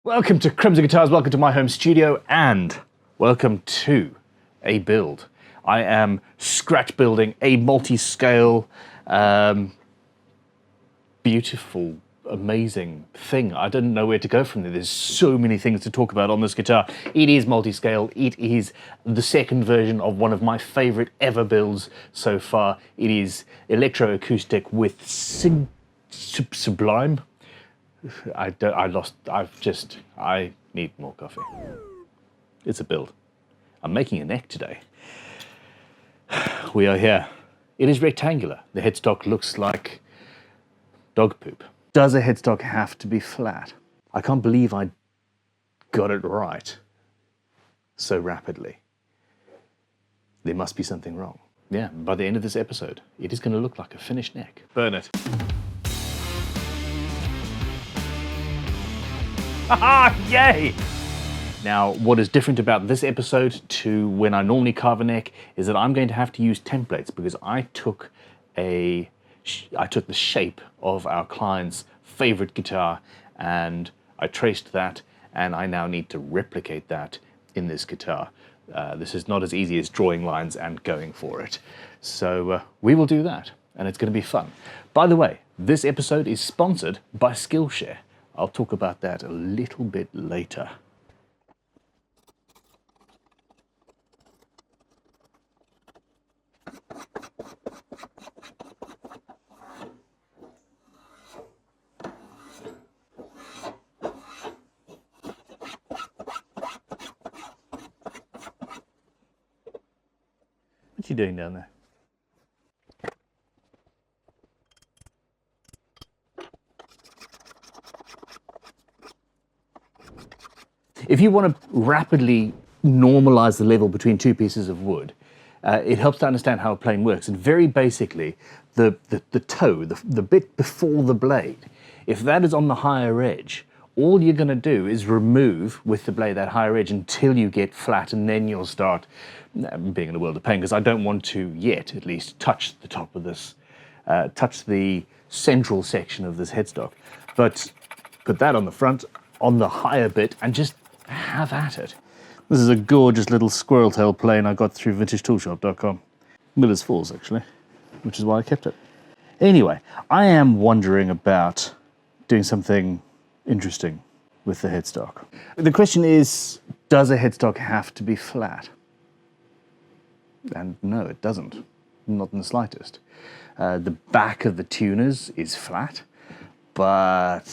Welcome to Crimson Guitars, welcome to my home studio, and welcome to a build. I am scratch building a multi-scale, beautiful, amazing thing. I didn't know where to go from there. There's so many things to talk about on this guitar. It is multi-scale. It is the second version of one of my favorite ever builds so far. It is Electro Acoustic with Sublime. I need more coffee. It's a build. I'm making a neck today. We are here. It is rectangular. The headstock looks like dog poop. Does a headstock have to be flat? I can't believe I got it right so rapidly. There must be something wrong. Yeah, by the end of this episode, it is going to look like a finished neck. Burn it. Haha, yay! Now, what is different about this episode to when I normally carve a neck is that I'm going to have to use templates because I took the shape of our client's favorite guitar and I traced that, and I now need to replicate that in this guitar. This is not as easy as drawing lines and going for it. So we will do that, and it's going to be fun. By the way, this episode is sponsored by Skillshare. I'll talk about that a little bit later. What you doing down there? If you want to rapidly normalize the level between two pieces of wood, it helps to understand how a plane works. And very basically, the toe, the bit before the blade, if that is on the higher edge, all you're going to do is remove with the blade that higher edge until you get flat, and then you'll start being in a world of pain, because I don't want to yet, at least, touch the top of this, touch the central section of this headstock. But put that on the front, on the higher bit, and just have at it. This is a gorgeous little squirrel tail plane I got through vintagetoolshop.com. Miller's Falls, actually, which is why I kept it. Anyway, I am wondering about doing something interesting with the headstock. The question is, does a headstock have to be flat? And no, it doesn't. Not in the slightest. The back of the tuners is flat, but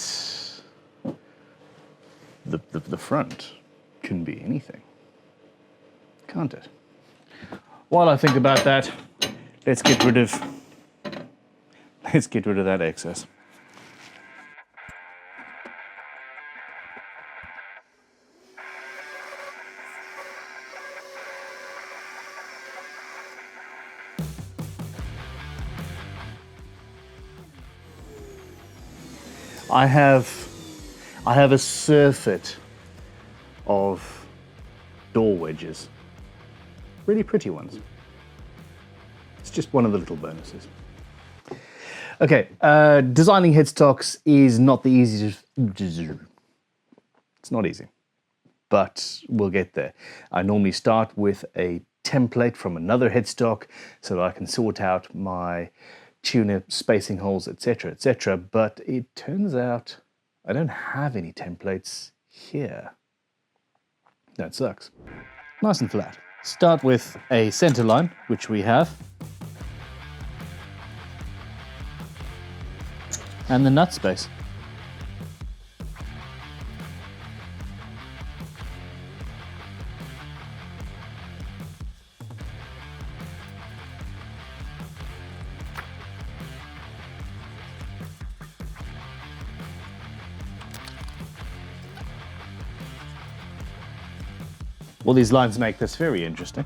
the front can be anything, can't it? While I think about that, let's get rid of that excess. I have a surfeit of door wedges. Really pretty ones. It's just one of the little bonuses. Okay, designing headstocks is not the easiest. It's not easy, but we'll get there. I normally start with a template from another headstock so that I can sort out my tuner spacing holes, etc., etc. But it turns out I don't have any templates here. That sucks. Nice and flat. Start with a center line, which we have, and the nut space. Well, these lines make this very interesting.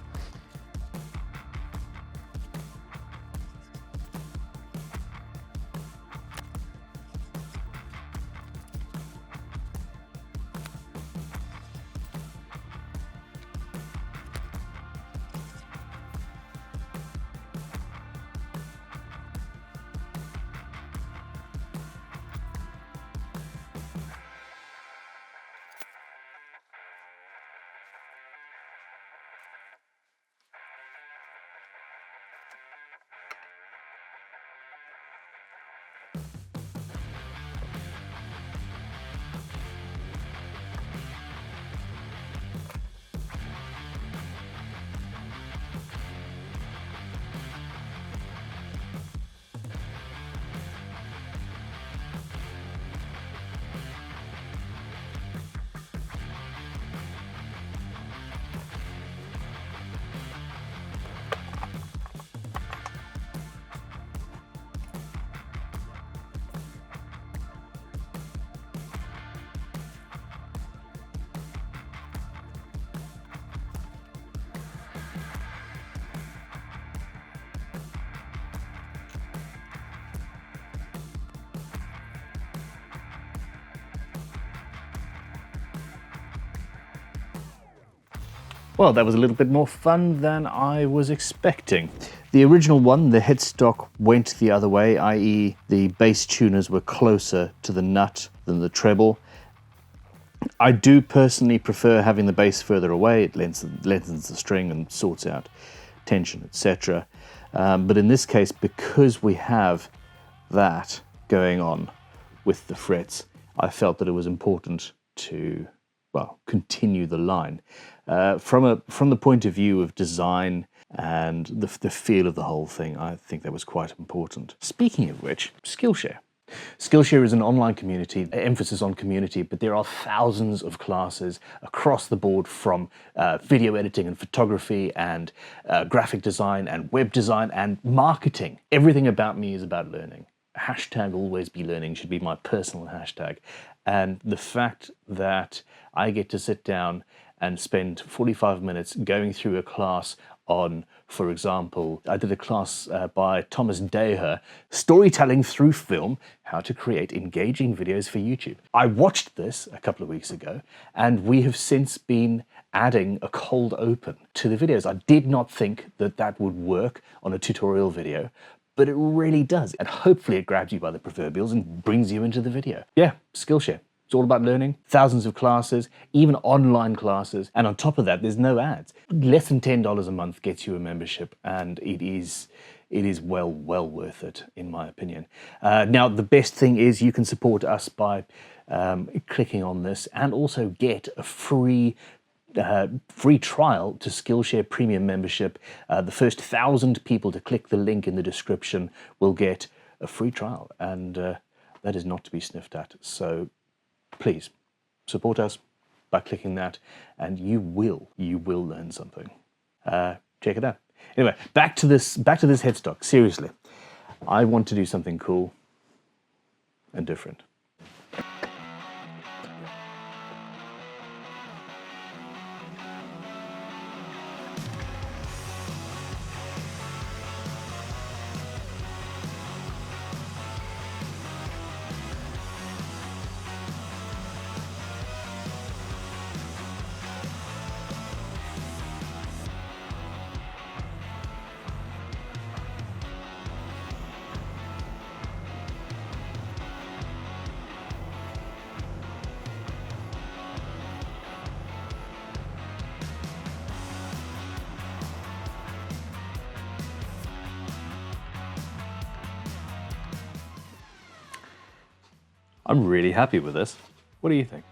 Well, that was a little bit more fun than I was expecting. The original one, the headstock, went the other way, i.e. the bass tuners were closer to the nut than the treble. I do personally prefer having the bass further away. It lengthens the string and sorts out tension, etc. But in this case, because we have that going on with the frets, I felt that it was important to, well, continue the line. From the point of view of design and the feel of the whole thing, I think that was quite important. Speaking of which, Skillshare. Skillshare is an online community, emphasis on community, but there are thousands of classes across the board, from video editing and photography and graphic design and web design and marketing. Everything about me is about learning. Hashtag always be learning should be my personal hashtag. And the fact that I get to sit down and spend 45 minutes going through a class on, for example, I did a class by Thomas Daher, Storytelling Through Film, How to Create Engaging Videos for YouTube. I watched this a couple of weeks ago, and we have since been adding a cold open to the videos. I did not think that that would work on a tutorial video, but it really does. And hopefully it grabs you by the proverbials and brings you into the video. Yeah, Skillshare. It's all about learning. Thousands of classes, even online classes. And on top of that, there's no ads. Less than $10 a month gets you a membership, and it is well worth it, in my opinion. Now, the best thing is you can support us by clicking on this and also get a free trial to Skillshare Premium membership. The first 1,000 people to click the link in the description will get a free trial, and that is not to be sniffed at. So please support us by clicking that, and you will learn something. Check it out. Anyway, back to this headstock. Seriously, I want to do something cool and different. I'm really happy with this. What do you think?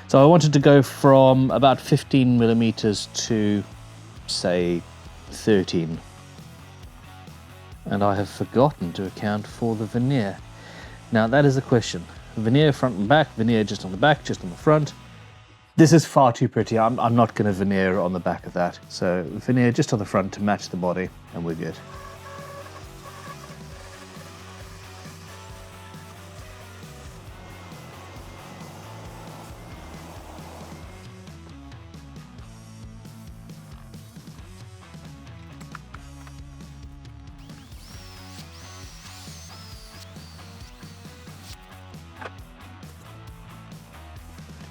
So I wanted to go from about 15 millimeters to, say, 13. And I have forgotten to account for the veneer. Now that is the question. Veneer front and back, veneer just on the back, just on the front. This is far too pretty. I'm not going to veneer on the back of that. So veneer just on the front to match the body, and we're good.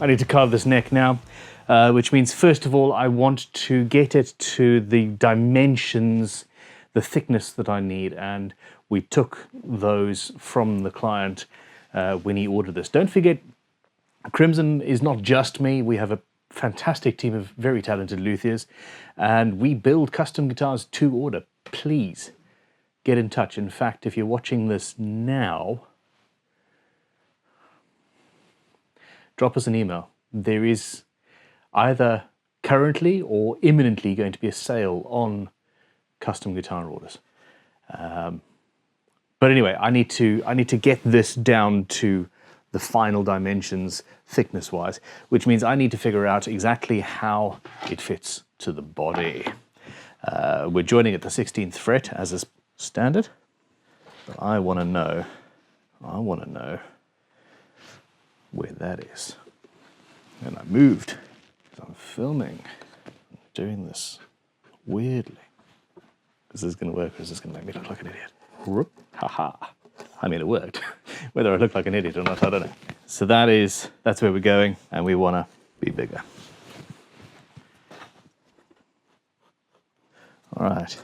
I need to carve this neck now, which means first of all I want to get it to the dimensions, the thickness that I need, and we took those from the client when he ordered this. Don't forget, Crimson is not just me. We have a fantastic team of very talented luthiers, and we build custom guitars to order. Please get in touch. In fact, if you're watching this now, drop us an email. There is either currently or imminently going to be a sale on custom guitar orders. But anyway, I need to get this down to the final dimensions thickness-wise, which means I need to figure out exactly how it fits to the body. We're joining at the 16th fret as is standard. But I want to know where that is. And I moved because I'm filming, I'm doing this weirdly. Is this going to work, or is this going to make me look like an idiot? Whoop. Haha. I mean, it worked. Whether I look like an idiot or not, I don't know. So that's where we're going, and we want to be bigger. All right,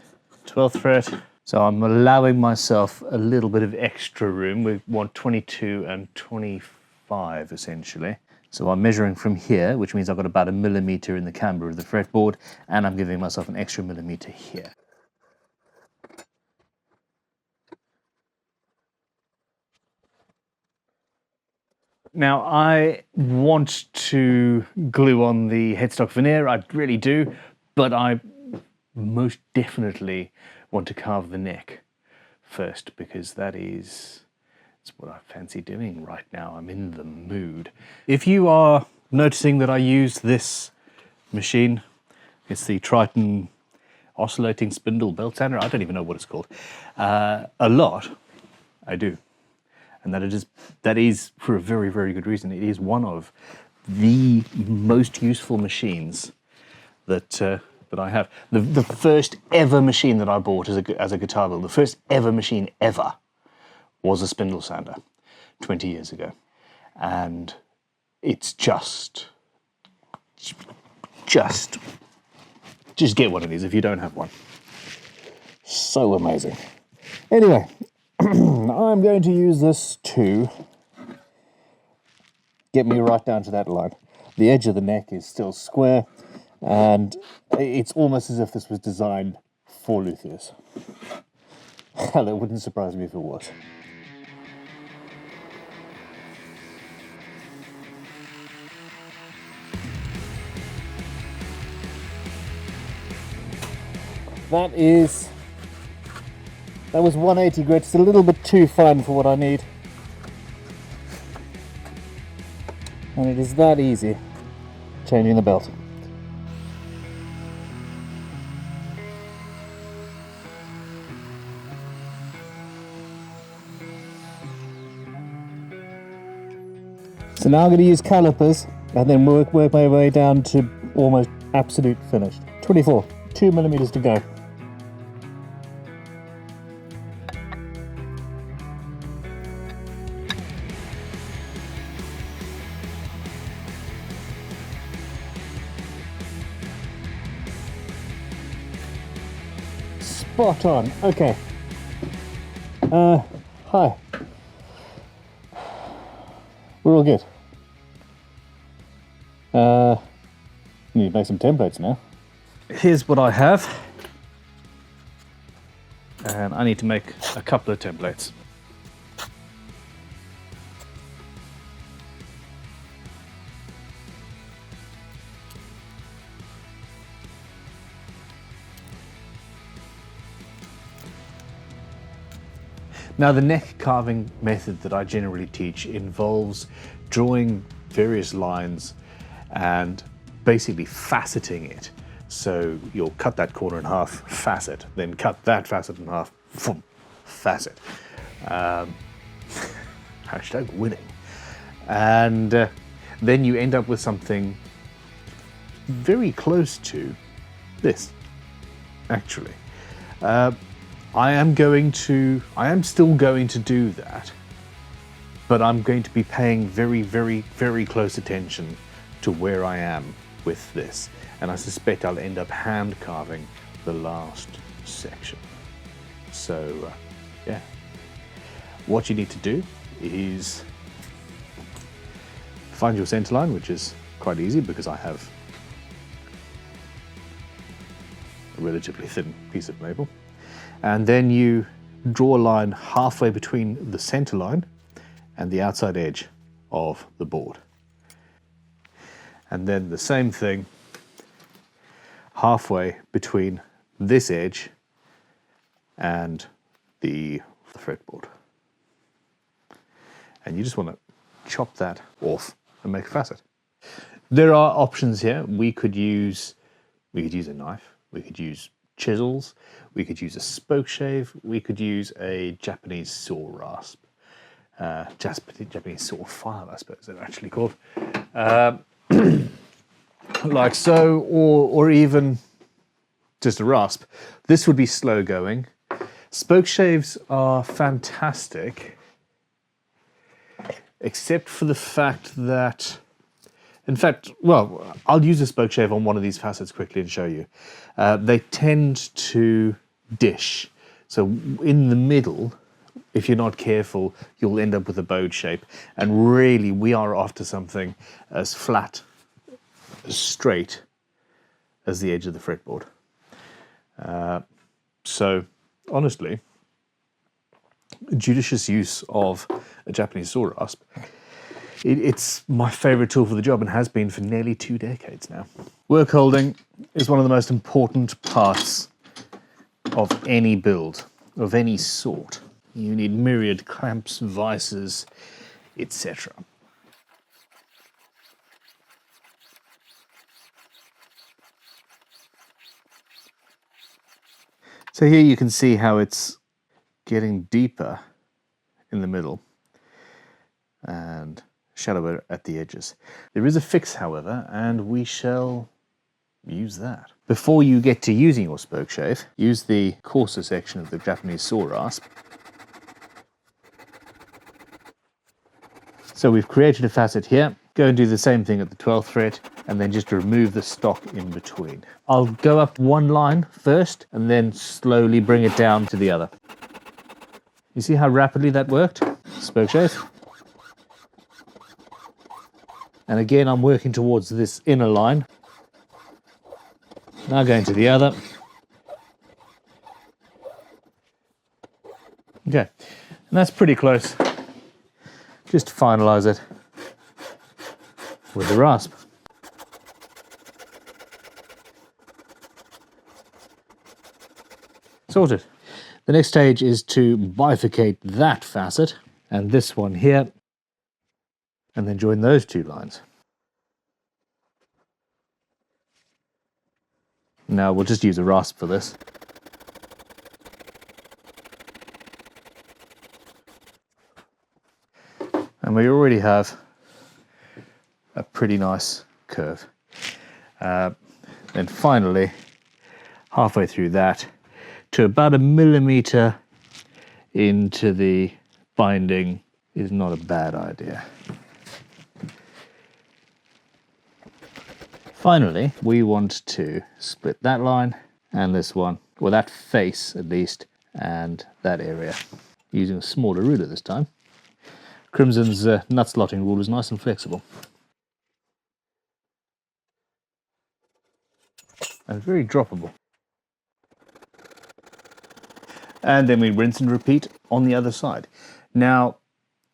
12th fret. So I'm allowing myself a little bit of extra room. We want 22 and 25 essentially. So I'm measuring from here, which means I've got about 1 millimeter in the camber of the fretboard, and I'm giving myself an extra millimeter here. Now, I want to glue on the headstock veneer, I really do, but I most definitely want to carve the neck first, because that's what I fancy doing right now. I'm in the mood. If you are noticing that I use this machine, it's the Triton oscillating spindle belt sander, I don't even know what it's called, a lot, I do. And that is for a very, very good reason. It is one of the most useful machines that I have. The first ever machine that I bought as a guitar builder, the first ever machine ever, was a spindle sander 20 years ago. And it's just get one of these if you don't have one. So amazing. Anyway, I'm going to use this to get me right down to that line. The edge of the neck is still square, and it's almost as if this was designed for luthiers. Hell, it wouldn't surprise me if it was. That was 180 grit. It's a little bit too fine for what I need. And it is that easy changing the belt. So now I'm going to use calipers and then work my way down to almost absolute finished. 24, 2 millimeters to go. Spot on. Okay. Hi. We're all good. Need to make some templates now. Here's what I have. And I need to make a couple of templates. Now, the neck carving method that I generally teach involves drawing various lines and basically faceting it. So you'll cut that corner in half, facet, then cut that facet in half, boom, facet. Hashtag winning. And then you end up with something very close to this, actually. I am still going to do that, but I'm going to be paying very, very, very close attention to where I am with this. And I suspect I'll end up hand carving the last section. So, yeah. What you need to do is find your center line, which is quite easy because I have a relatively thin piece of maple. And then you draw a line halfway between the center line and the outside edge of the board. And then the same thing halfway between this edge and the fretboard. And you just want to chop that off and make a facet. There are options here. We could use a knife, we could use chisels, we could use a spoke shave, we could use a Japanese saw rasp. Japanese saw file, I suppose they're actually called. Like so, or even just a rasp. This would be slow going. Spoke shaves are fantastic, except for the fact that In fact, well, I'll use a spoke shave on one of these facets quickly and show you. They tend to dish. So in the middle, if you're not careful, you'll end up with a bowed shape. And really, we are after something as flat, as straight as the edge of the fretboard. So honestly, judicious use of a Japanese saw rasp. It's my favorite tool for the job and has been for nearly 2 decades now. Work holding is one of the most important parts of any build, of any sort. You need myriad clamps, vices, etc. So here you can see how it's getting deeper in the middle and shallower at the edges. There is a fix, however, and we shall use that. Before you get to using your spoke shave, use the coarser section of the Japanese saw rasp. So we've created a facet here. Go and do the same thing at the 12th fret, and then just remove the stock in between. I'll go up one line first, and then slowly bring it down to the other. You see how rapidly that worked? Spoke shave. And again, I'm working towards this inner line. Now going to the other. Okay, and that's pretty close. Just to finalize it with the rasp. Sorted. The next stage is to bifurcate that facet and this one here, and then join those two lines. Now we'll just use a rasp for this. And we already have a pretty nice curve. Then finally, halfway through that, to about 1 millimeter into the binding is not a bad idea. Finally, we want to split that line and this one, or that face at least, and that area, using a smaller ruler this time. Crimson's nut slotting rule is nice and flexible. And very droppable. And then we rinse and repeat on the other side. Now,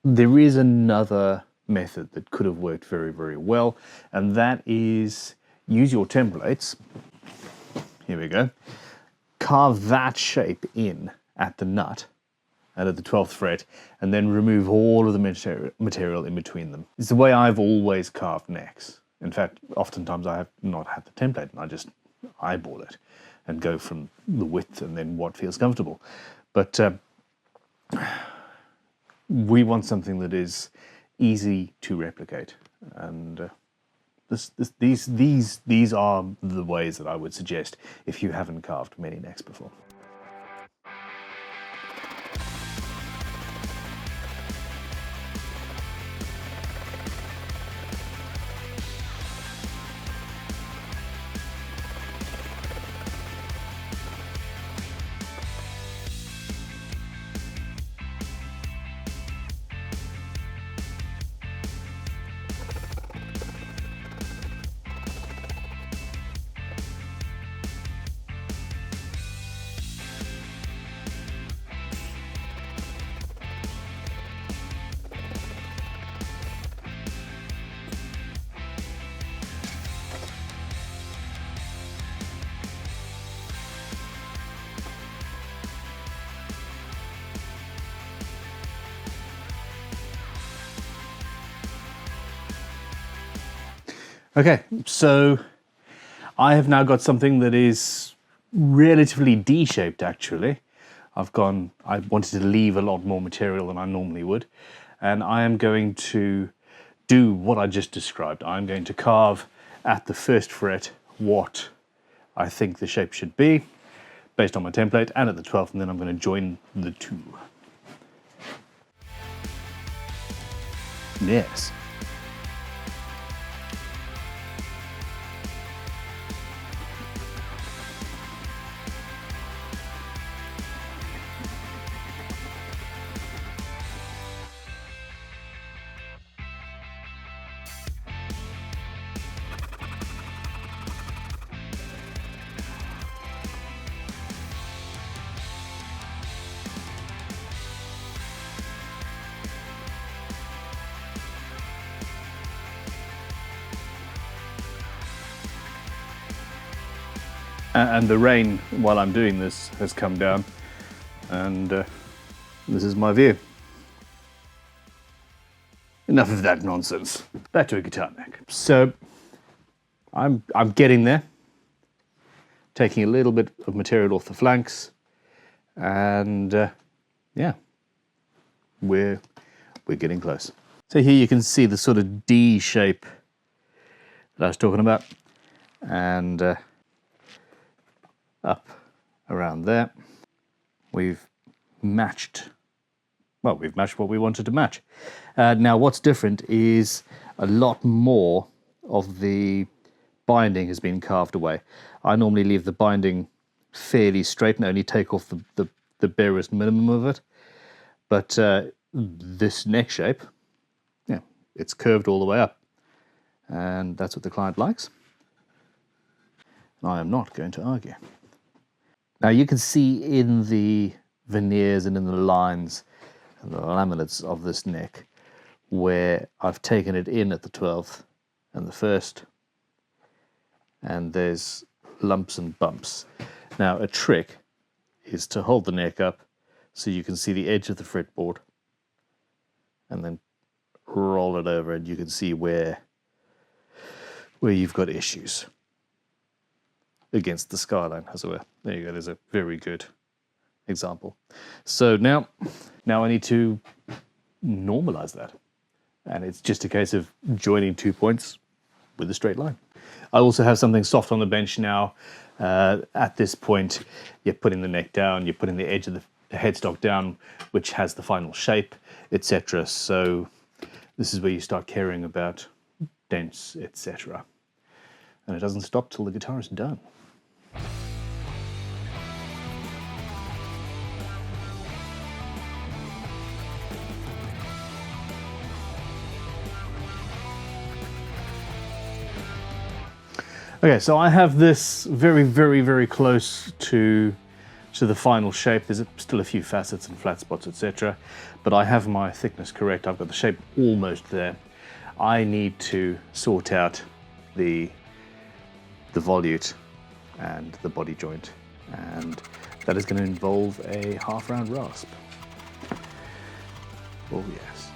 there is another method that could have worked very, very well, and that is use your templates. Here we go. Carve that shape in at the nut and at the 12th fret, and then remove all of the material in between them. It's the way I've always carved necks. In fact, oftentimes I have not had the template and I just eyeball it and go from the width and then what feels comfortable. But we want something that is easy to replicate, and these are the ways that I would suggest if you haven't carved many necks before. Okay, so I have now got something that is relatively D-shaped actually. I wanted to leave a lot more material than I normally would, and I am going to do what I just described. I'm going to carve at the 1st fret what I think the shape should be based on my template, and at the 12th, and then I'm going to join the two. Yes. And the rain, while I'm doing this, has come down, and this is my view. Enough of that nonsense. Back to a guitar neck. So I'm getting there, taking a little bit of material off the flanks, and yeah, we're getting close. So here you can see the sort of D shape that I was talking about, and up around there. We've matched what we wanted to match. Now what's different is a lot more of the binding has been carved away. I normally leave the binding fairly straight and only take off the barest minimum of it. But this neck shape, yeah, it's curved all the way up. And that's what the client likes. And I am not going to argue. Now you can see in the veneers and in the lines and the laminates of this neck where I've taken it in at the 12th and the 1st, and there's lumps and bumps. Now a trick is to hold the neck up so you can see the edge of the fretboard and then roll it over, and you can see where you've got issues against the skyline, as it were. There you go, there's a very good example. So now I need to normalize that. And it's just a case of joining 2 points with a straight line. I also have something soft on the bench now. At this point, you're putting the neck down, you're putting the edge of the headstock down, which has the final shape, etc. So this is where you start caring about dents, etc. And it doesn't stop till the guitar is done. Okay, so I have this very, very, very close to the final shape. There's still a few facets and flat spots, etc. But I have my thickness correct. I've got the shape almost there. I need to sort out the volute and the body joint, and that is going to involve a half-round rasp. Oh yes.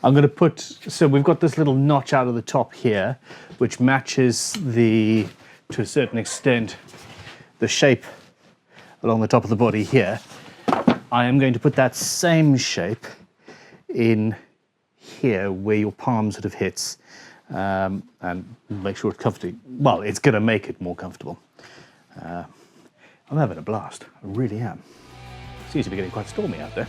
I'm going to put, so we've got this little notch out of the top here, which matches to a certain extent, the shape along the top of the body here. I am going to put that same shape in here where your palm sort of hits, and make sure it's comfortable. Well, it's going to make it more comfortable. I'm having a blast, I really am. Seems to be getting quite stormy out there.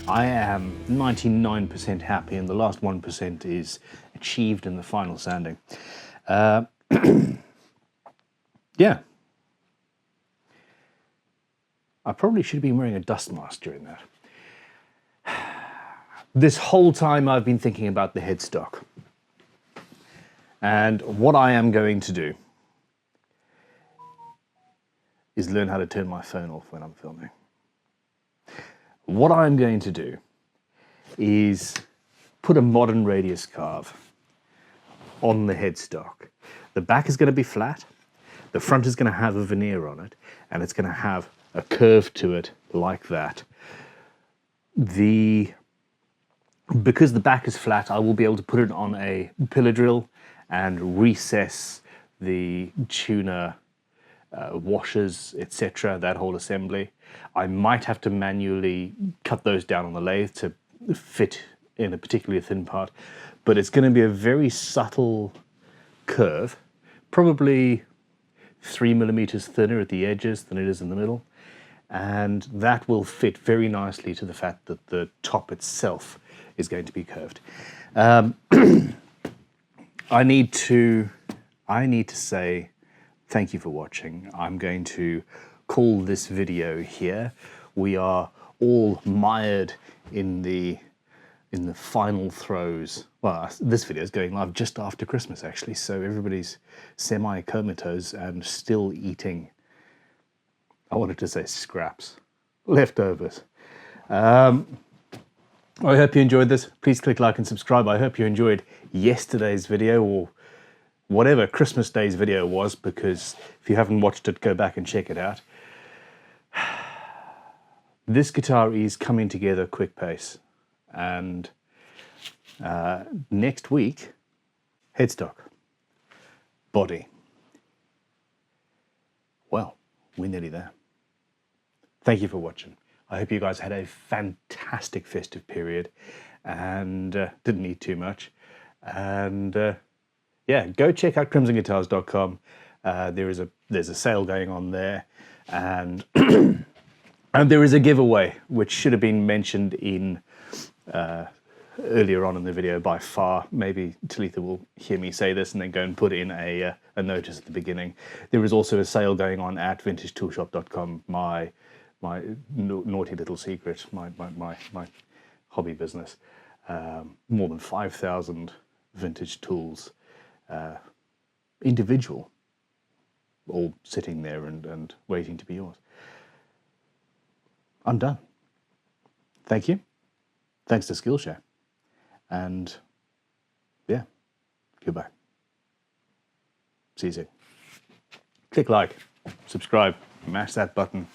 I am 99% happy, and the last 1% is achieved in the final sanding. Yeah. I probably should have been wearing a dust mask during that. This whole time I've been thinking about the headstock. And what I am going to do is learn how to turn my phone off when I'm filming. What I'm going to do is put a modern radius carve on the headstock. The back is going to be flat, the front is going to have a veneer on it, and it's going to have a curve to it like that. Because the back is flat, I will be able to put it on a pillar drill and recess the tuner washers, etc., that whole assembly. I might have to manually cut those down on the lathe to fit in a particularly thin part, but it's going to be a very subtle curve, probably 3 millimeters thinner at the edges than it is in the middle. And that will fit very nicely to the fact that the top itself is going to be curved. I need to say thank you for watching. I'm going to call this video here. We are all mired in the final throes. Well, this video is going live just after Christmas, actually, so everybody's semi-comatose and still eating, I wanted to say scraps, leftovers. I hope you enjoyed this. Please click like and subscribe. I hope you enjoyed yesterday's video, or whatever Christmas Day's video was, because if you haven't watched it, go back and check it out. This guitar is coming together quick pace, and next week, headstock, body. Well, we're nearly there. Thank you for watching. I hope you guys had a fantastic festive period and didn't eat too much. And yeah, go check out crimsonguitars.com. There's a sale going on there, and and there is a giveaway which should have been mentioned in earlier on in the video by far. Maybe Talitha will hear me say this and then go and put in a notice at the beginning. There is also a sale going on at vintagetoolshop.com. My naughty little secret, my hobby business. More than 5,000 vintage tools, individual, all sitting there and waiting to be yours. I'm done. Thank you. Thanks to Skillshare. And yeah, goodbye. See you soon. Click like, subscribe, mash that button.